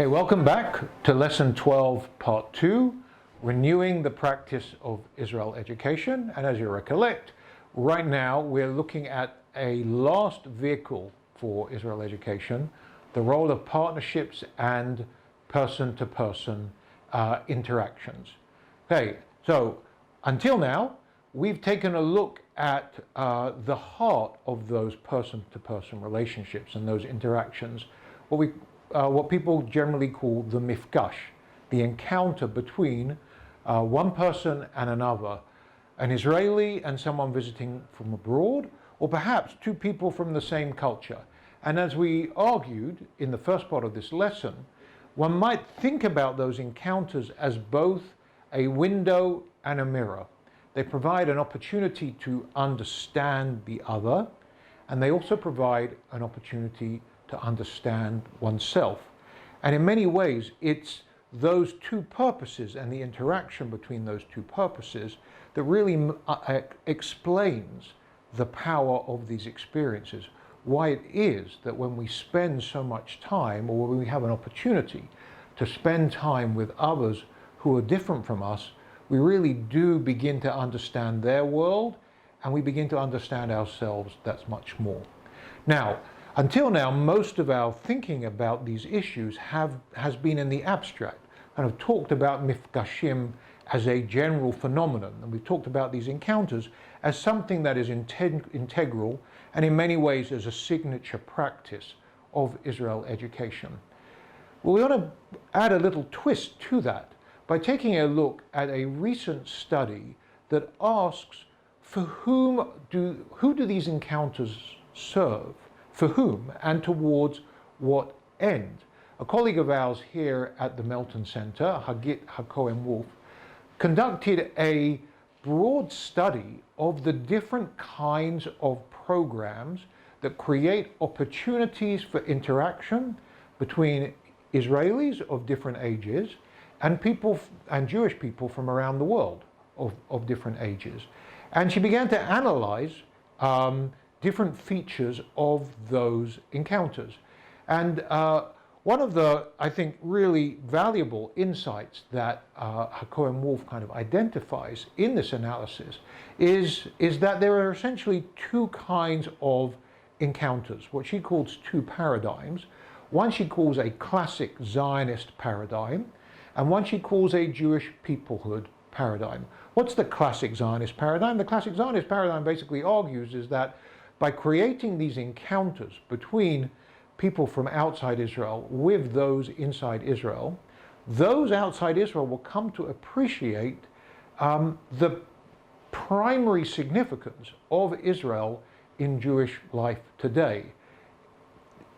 Okay, welcome back to Lesson 12, Part 2, Renewing the Practice of Israel Education. And as you recollect, right now we're looking at a last vehicle for Israel education, the role of partnerships and person-to-person interactions. Okay, so until now, we've taken a look at the heart of those person-to-person relationships and those interactions, what people generally call the mifgash, the encounter between one person and another, an Israeli and someone visiting from abroad, or perhaps two people from the same culture. And as we argued in the first part of this lesson, one might think about those encounters as both a window and a mirror. They provide an opportunity to understand the other, and they also provide an opportunity to understand oneself. And in many ways, it's those two purposes and the interaction between those two purposes that really explains the power of these experiences. Why it is that when we spend so much time, or when we have an opportunity to spend time with others who are different from us, we really do begin to understand their world, and we begin to understand ourselves that much more. Now, until now, most of our thinking about these issues has been in the abstract, and have talked about mifgashim as a general phenomenon, and we've talked about these encounters as something that is integral and in many ways as a signature practice of Israel education. Well, we want to add a little twist to that by taking a look at a recent study that asks who do these encounters serve? For whom and towards what end? A colleague of ours here at the Melton Center, Hagit Hakohen-Wolf, conducted a broad study of the different kinds of programs that create opportunities for interaction between Israelis of different ages and Jewish people from around the world of different ages. And she began to analyze different features of those encounters. And one of the, I think, really valuable insights that Hakohen-Wolf kind of identifies in this analysis is that there are essentially two kinds of encounters, what she calls two paradigms. One she calls a classic Zionist paradigm, and one she calls a Jewish peoplehood paradigm. What's the classic Zionist paradigm? The classic Zionist paradigm basically argues is that by creating these encounters between people from outside Israel with those inside Israel, those outside Israel will come to appreciate the primary significance of Israel in Jewish life today.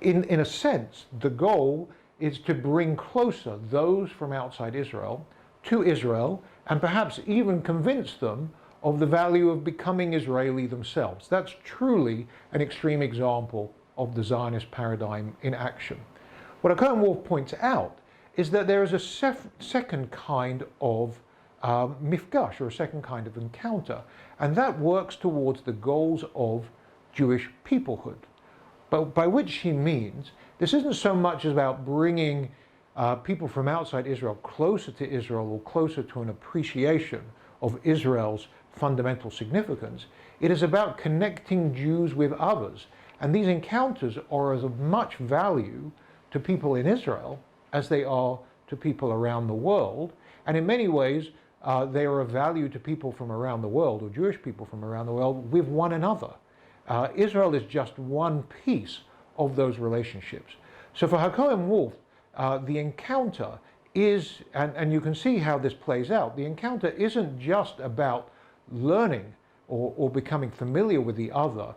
In a sense, the goal is to bring closer those from outside Israel to Israel, and perhaps even convince them of the value of becoming Israeli themselves. That's truly an extreme example of the Zionist paradigm in action. What Hakohen-Wolf points out is that there is a second kind of mifgash, or a second kind of encounter, and that works towards the goals of Jewish peoplehood. But by which she means, this isn't so much about bringing people from outside Israel closer to Israel, or closer to an appreciation of Israel's fundamental significance. It is about connecting Jews with others. And these encounters are as of much value to people in Israel as they are to people around the world. And in many ways, they are of value to people from around the world, or Jewish people from around the world, with one another. Israel is just one piece of those relationships. So for Hakohen-Wolf, the encounter is, and you can see how this plays out, the encounter isn't just about learning or becoming familiar with the other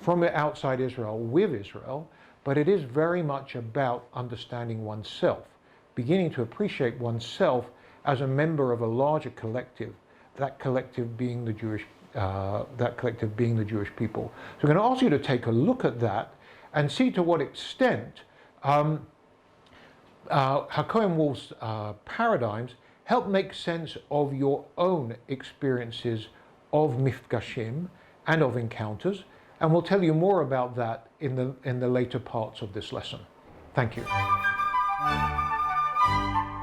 from outside Israel with Israel, but it is very much about understanding oneself, beginning to appreciate oneself as a member of a larger collective, that collective being the Jewish people. So I'm going to ask you to take a look at that and see to what extent Hakohen-Wolf's paradigms help make sense of your own experiences of mifgashim and of encounters, and we'll tell you more about that in the later parts of this lesson. Thank you. Bye.